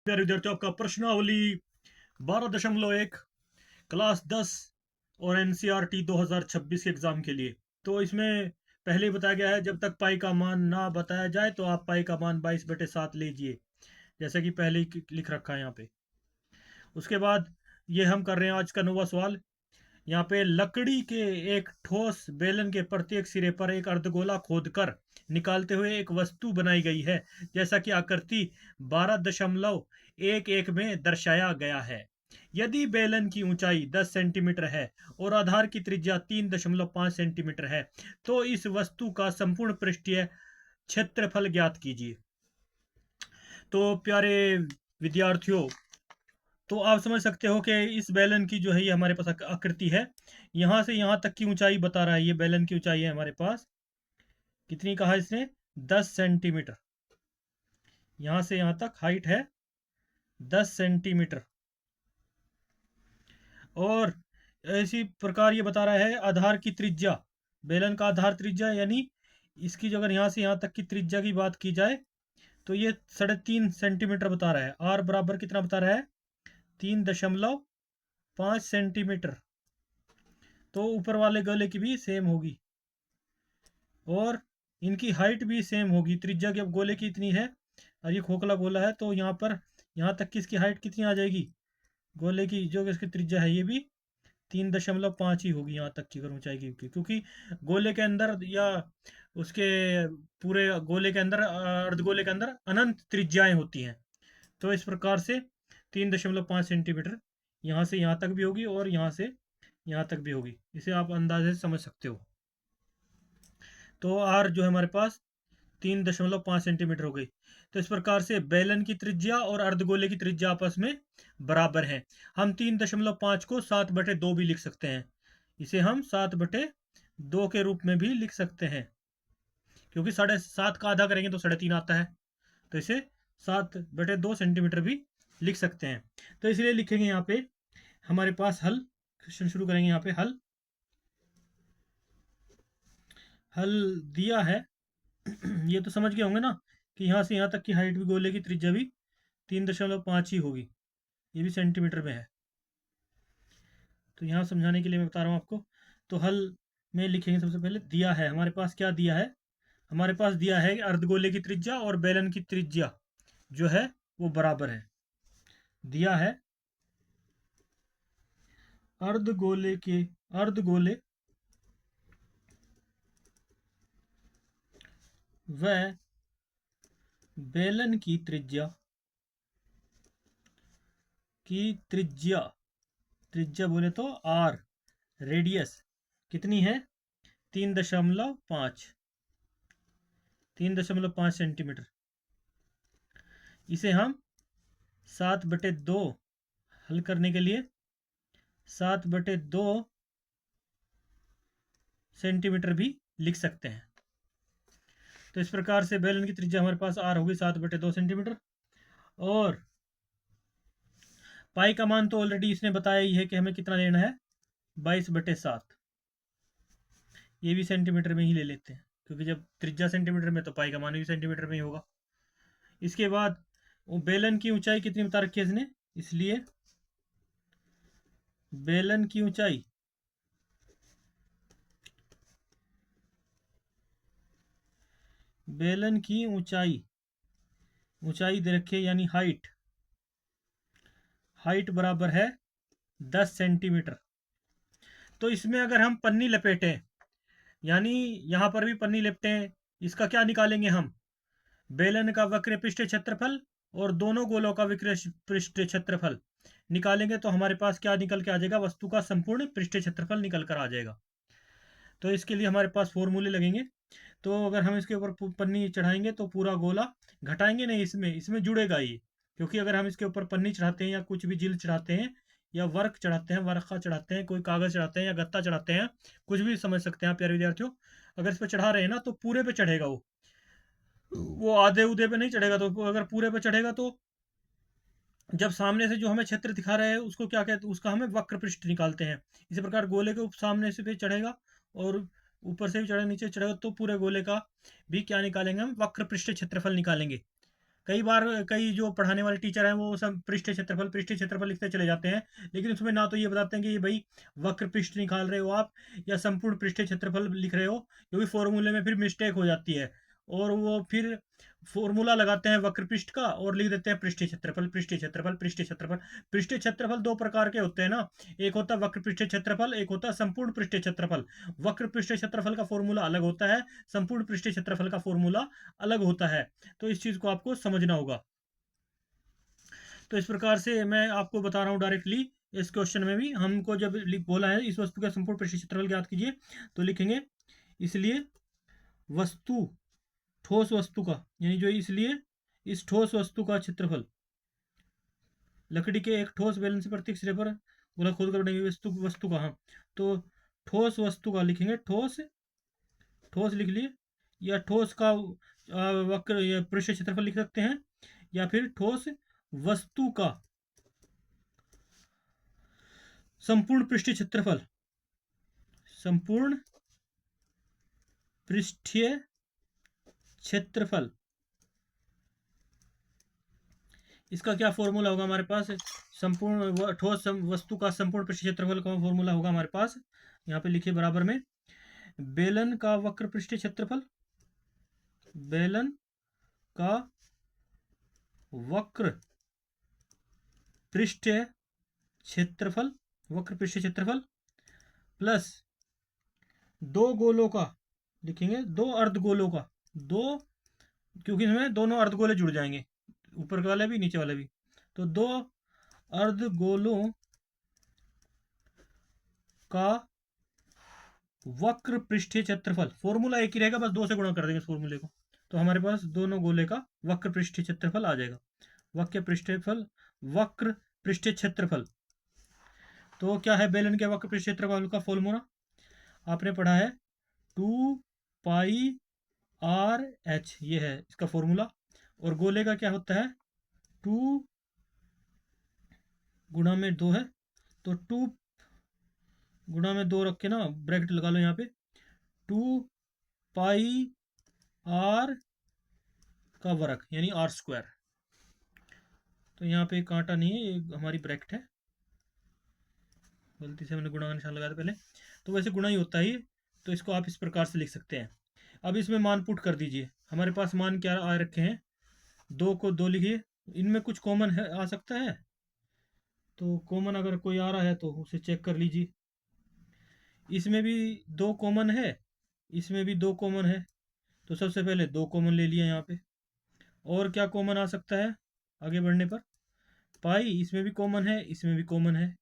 प्यारे विद्यार्थियों, आपका प्रश्नावली 12.1 क्लास 10 और एनसीईआरटी 2026 के एग्जाम के लिए। तो इसमें पहले ही बताया गया है, जब तक पाई का मान ना बताया जाए तो आप पाई का मान 22/7 लीजिए, जैसा कि पहले ही लिख रखा है यहाँ पे। उसके बाद ये हम कर रहे हैं आज का 9वां सवाल। यहाँ पे लकड़ी के एक ठोस बेलन के प्रत्येक सिरे पर एक अर्धगोला खोदकर निकालते हुए एक वस्तु बनाई गई है, जैसा कि आकृति 12.11 में दर्शाया गया है। यदि बेलन की ऊंचाई 10 सेंटीमीटर है और आधार की त्रिज्या 3.5 सेंटीमीटर है, तो इस वस्तु का संपूर्ण पृष्ठीय क्षेत्रफल ज्ञात कीजिए। तो प्यारे विद्यार्थियों, तो आप समझ सकते हो कि इस बेलन की जो है ये हमारे पास आकृति है। यहाँ से यहाँ तक की ऊंचाई बता रहा है, ये बेलन की ऊंचाई है हमारे पास। कितनी कहा इसने? 10 सेंटीमीटर। यहाँ से यहाँ तक हाइट है 10 सेंटीमीटर। और इसी प्रकार ये बता रहा है आधार की त्रिज्या, बेलन का आधार त्रिज्या, यानी इसकी जो अगर यहाँ से यहाँ तक की त्रिज्या की बात की जाए तो ये 3.5 सेंटीमीटर बता रहा है। आर बराबर कितना बता रहा है? 3.5 सेंटीमीटर। तो ऊपर वाले गले की भी सेम होगी और इनकी हाइट भी सेम होगी। त्रिज्या की अब गोले की इतनी है और ये खोखला गोला है, तो यहाँ पर यहाँ तक की इसकी हाइट कितनी आ जाएगी? गोले की जो इसकी त्रिज्या है ये भी 3.5 ही होगी यहाँ तक की अगर ऊंचाई की, क्योंकि गोले के अंदर या उसके पूरे गोले के अंदर, अर्धगोले के अंदर अनंत त्रिज्याएं होती हैं। तो इस प्रकार से 3.5 सेंटीमीटर यहाँ से यहाँ तक भी होगी और यहाँ से यहाँ तक भी होगी। इसे आप अंदाजे से समझ सकते हो। तो आर जो है हमारे पास 3.5 सेंटीमीटर हो गई। तो इस प्रकार से बेलन की त्रिज्या और अर्धगोले की त्रिज्या आपस में बराबर है। हम 3.5 को 7/2 भी लिख सकते हैं। इसे हम 7/2 के रूप में भी लिख सकते हैं, क्योंकि 7.5 का आधा करेंगे तो 3.5 आता है। तो इसे 7/2 सेंटीमीटर भी लिख सकते हैं। तो इसलिए लिखेंगे यहाँ पे हमारे पास हल। क्वेश्चन शुरू करेंगे। यहाँ पे हल हल दिया है। ये तो समझ गए होंगे ना कि यहाँ से यहाँ तक की हाइट भी, गोले की त्रिज्या भी 3.5 ही होगी। ये भी सेंटीमीटर में है। तो यहाँ समझाने के लिए मैं बता रहा हूँ आपको। तो हल में लिखेंगे सबसे पहले, दिया है हमारे पास, क्या दिया है? हमारे पास दिया है कि अर्धगोले की त्रिज्या और बेलन की त्रिज्या जो है वो बराबर है। दिया है अर्धगोले व बेलन की त्रिज्या त्रिज्या बोले तो आर, रेडियस कितनी है? 3.5 सेंटीमीटर। इसे हम 7/2 हल करने के लिए 7/2 सेंटीमीटर भी लिख सकते हैं। तो इस प्रकार से बेलन की त्रिज्या हमारे पास आर होगी 7/2 सेंटीमीटर। और पाई का मान तो ऑलरेडी इसने बताया ही है कि हमें कितना लेना है, 22/7। ये भी सेंटीमीटर में ही ले लेते हैं, क्योंकि जब त्रिज्या सेंटीमीटर में तो पाई का मान भी सेंटीमीटर में ही होगा। इसके बाद वो बेलन की ऊंचाई कितनी बता रखी है इसने, इसलिए बेलन की ऊंचाई ऊंचाई दे रखी है, यानी हाइट बराबर है 10 सेंटीमीटर। तो इसमें अगर हम पन्नी लपेटें, यानी यहाँ पर भी पन्नी लपेटें, इसका क्या निकालेंगे हम? बेलन का वक्र पृष्ठीय क्षेत्रफल और दोनों गोलों का वक्र पृष्ठीय क्षेत्रफल निकालेंगे तो हमारे पास क्या निकल के आ जाएगा? वस्तु का संपूर्ण पृष्ठीय क्षेत्रफल निकल कर आ जाएगा। तो इसके लिए हमारे पास फॉर्मूले लगेंगे। तो अगर हम इसके ऊपर पन्नी चढ़ाएंगे तो पूरा गोला, घटाएंगे नहीं, इसमें जुड़ेगा ये। क्योंकि अगर हम इसके ऊपर पन्नी चढ़ाते हैं या कुछ भी जिल चढ़ाते हैं या वर्क चढ़ाते हैं, वर्खा चढ़ाते हैं, कोई कागज चढ़ाते हैं या गत्ता चढ़ाते हैं, कुछ भी समझ सकते हैं आप प्यारे विद्यार्थियों। अगर इस पर चढ़ा रहे हैं ना तो पूरे पे चढ़ेगा, वो आधे उधे पे नहीं चढ़ेगा। तो अगर पूरे पे चढ़ेगा तो जब सामने से जो हमें क्षेत्र दिखा रहे हैं उसको क्या कहते हैं, उसका हमें वक्र पृष्ठ निकालते हैं। इसी प्रकार गोले के सामने से भी चढ़ेगा और ऊपर से भी चढ़ेगा, नीचे चढ़ेगा, तो पूरे गोले का भी क्या निकालेंगे हम? वक्र पृष्ठ क्षेत्रफल निकालेंगे। कई बार कई जो पढ़ाने वाले टीचर हैं वो सब पृष्ठ क्षेत्रफल लिखते चले जाते हैं, लेकिन उसमें ना तो ये बताते हैं कि भाई वक्र पृष्ठ निकाल रहे हो आप या संपूर्ण पृष्ठ क्षेत्रफल लिख रहे हो, क्योंकि फॉर्मूले में फिर मिस्टेक हो जाती है। और वो फिर फॉर्मूला लगाते हैं वक्र पृष्ठ का और लिख देते हैं पृष्ठ क्षेत्रफल, पृष्ठ क्षेत्रफल, पृष्ठ क्षेत्रफल। पृष्ठ क्षेत्रफल दो प्रकार के होते हैं ना, एक होता है वक्र पृष्ठ क्षेत्रफल, एक होता है संपूर्ण पृष्ठ क्षेत्रफल। वक्र पृष्ठ क्षेत्रफल का फॉर्मूला अलग होता है, संपूर्ण पृष्ठ क्षेत्रफल का फॉर्मूला अलग होता है। तो इस चीज को आपको समझना होगा। तो इस प्रकार से मैं आपको बता रहा हूँ डायरेक्टली, इस क्वेश्चन में भी हमको जब बोला है इस वस्तु का संपूर्ण पृष्ठ क्षेत्रफल ज्ञात कीजिए, तो लिखेंगे इसलिए वस्तु, ठोस वस्तु का, यानी जो इसलिए इस ठोस वस्तु का क्षेत्रफल, लकड़ी के एक ठोस बेलन से प्रत्येक सिरे पर गोला खोद कर बनेगी वस्तु, वस्तु का, हाँ, तो ठोस वस्तु का लिखेंगे, ठोस, ठोस लिख लिए, या ठोस का वक्र या पृष्ठ क्षेत्रफल लिख सकते हैं, या फिर ठोस वस्तु का संपूर्ण पृष्ठीय क्षेत्रफल, संपूर्ण पृष्ठीय क्षेत्रफल, इसका क्या फॉर्मूला होगा हमारे पास, संपूर्ण ठोस वस्तु का संपूर्ण पृष्ठीय क्षेत्रफल का फॉर्मूला होगा हमारे पास, यहाँ पे लिखिए बराबर में, बेलन का वक्र पृष्ठीय क्षेत्रफल, बेलन का वक्र पृष्ठीय क्षेत्रफल, वक्र पृष्ठीय क्षेत्रफल प्लस दो गोलों का, लिखेंगे दो अर्धगोलों का, दो, क्योंकि इसमें दोनों अर्धगोले जुड़ जाएंगे, ऊपर वाले भी नीचे वाले भी, तो दो अर्धगोलों का वक्र पृष्ठीय क्षेत्रफल, फॉर्मूला एक ही रहेगा, बस दो से गुणा कर देंगे इस फॉर्मूले को, तो हमारे पास दोनों गोले का वक्र पृष्ठीय क्षेत्रफल आ जाएगा। वक्र पृष्ठफल, वक्र पृष्ठीय क्षेत्रफल, तो क्या है बेलन के वक्र पृष्ठीय क्षेत्रफल का फॉर्मूला, आपने पढ़ा है 2πr/h, ये है इसका फॉर्मूला। और गोले का क्या होता है, 2 गुणा में 2 है, तो 2 गुणा में 2 रख के ना ब्रैकेट लगा लो यहाँ पे, 2πr का वर्ग यानी r²। तो यहाँ पे कांटा नहीं है, ये हमारी ब्रैकेट है, गलती से मैंने गुणा का निशान लगाया था पहले, तो वैसे गुणा ही होता है ये, तो इसको आप इस प्रकार से लिख सकते हैं। अब इसमें मान पुट कर दीजिए, हमारे पास मान क्या आ रखे हैं, 2 को 2 लिखिए, इनमें कुछ कॉमन है आ सकता है, तो कॉमन अगर कोई आ रहा है तो उसे चेक कर लीजिए। इसमें भी 2 कॉमन है, इसमें भी 2 कॉमन है, तो सबसे पहले 2 कॉमन ले लिया यहाँ पे। और क्या कॉमन आ सकता है आगे बढ़ने पर, पाई, इसमें भी कॉमन है, इसमें भी कॉमन है,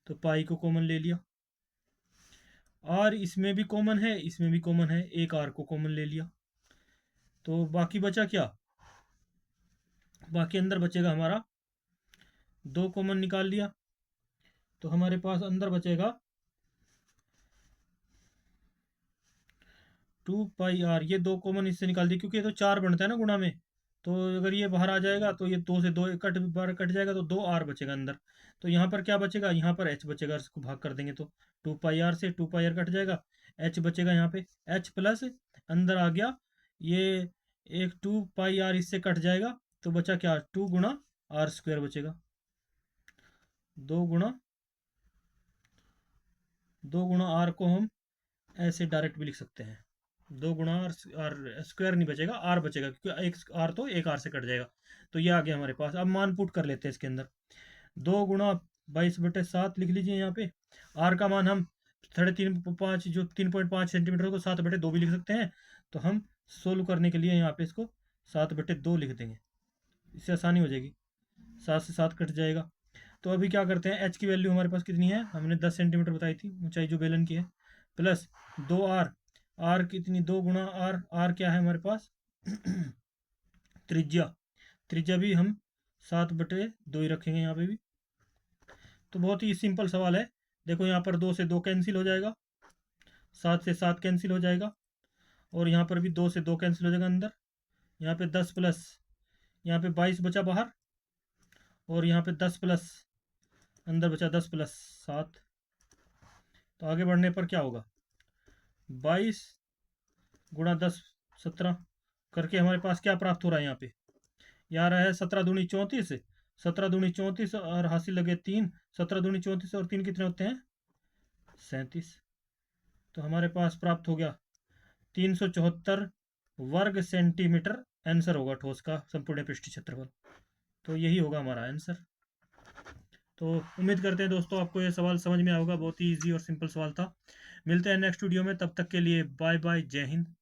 तो पाई को कॉमन ले लिया। आर इसमें भी कॉमन है, इसमें भी कॉमन है, एक आर को कॉमन ले लिया। तो बाकी बचा क्या, बाकी अंदर बचेगा हमारा, 2 कॉमन निकाल लिया, तो हमारे पास अंदर बचेगा 2πr, ये 2 कॉमन इससे निकाल दिए, क्योंकि ये तो 4 बनता है ना गुणा में, तो अगर ये बाहर आ जाएगा तो ये 2 से 2 कट, बाहर कट जाएगा, तो 2r बचेगा अंदर। तो यहाँ पर क्या बचेगा, यहाँ पर h बचेगा, इसको भाग कर देंगे तो 2πr से 2πr कट जाएगा, h बचेगा यहाँ पे, h प्लस अंदर आ गया ये एक 2πr, इससे कट जाएगा, तो बचा क्या, 2 गुणा r² बचेगा, 2 गुणा, 2 गुणा r को हम ऐसे डायरेक्ट भी लिख सकते हैं, 2 गुणा r² नहीं बचेगा, r बचेगा, क्योंकि एक r तो एक r से कट जाएगा। तो ये आ गया हमारे पास। अब मान पुट कर लेते हैं इसके अंदर, 2 गुणा 22/7 लिख लीजिए यहाँ पे, r का मान हम 3.5 जो 3.5 सेंटीमीटर को 7/2 भी लिख सकते हैं, तो हम सोल्व करने के लिए यहाँ पे इसको 7/2 लिख देंगे, इससे आसानी हो जाएगी, 7 से 7 कट जाएगा। तो अभी क्या करते हैं, h की वैल्यू हमारे पास कितनी है, हमने 10 सेंटीमीटर बताई थी ऊंचाई जो बेलन की है, प्लस 2r, r कितनी, 2 गुणा r, r क्या है हमारे पास त्रिज्या, त्रिज्या भी हम 7/2 ही रखेंगे यहाँ पे भी। तो बहुत ही सिंपल सवाल है, देखो यहाँ पर 2 से 2 कैंसिल हो जाएगा, 7 से 7 कैंसिल हो जाएगा, और यहाँ पर भी 2 से 2 कैंसिल हो जाएगा अंदर, यहाँ पे 10 प्लस, यहाँ पे 22 बचा बाहर, और यहाँ पे 10 प्लस अंदर बचा 10 प्लस 7। तो आगे बढ़ने पर क्या होगा, 22 गुणा 10 17 करके हमारे पास क्या प्राप्त हो रहा है यहाँ पे, यहाँ रहा है 17 दूनी 34, 17 दूनी 34 और हासिल लगे 3, 17 दूनी 34 और 3 कितने होते हैं? 37। तो हमारे पास प्राप्त हो गया 374 वर्ग सेंटीमीटर आंसर होगा ठोस का संपूर्ण पृष्ठीय क्षेत्रफल। तो यही होगा हमारा आंसर। तो उम्मीद करते हैं दोस्तों आपको ये सवाल समझ में आएगा, बहुत ही इजी और सिंपल सवाल था। मिलते हैं नेक्स्ट वीडियो में, तब तक के लिए बाय बाय, जय हिंद।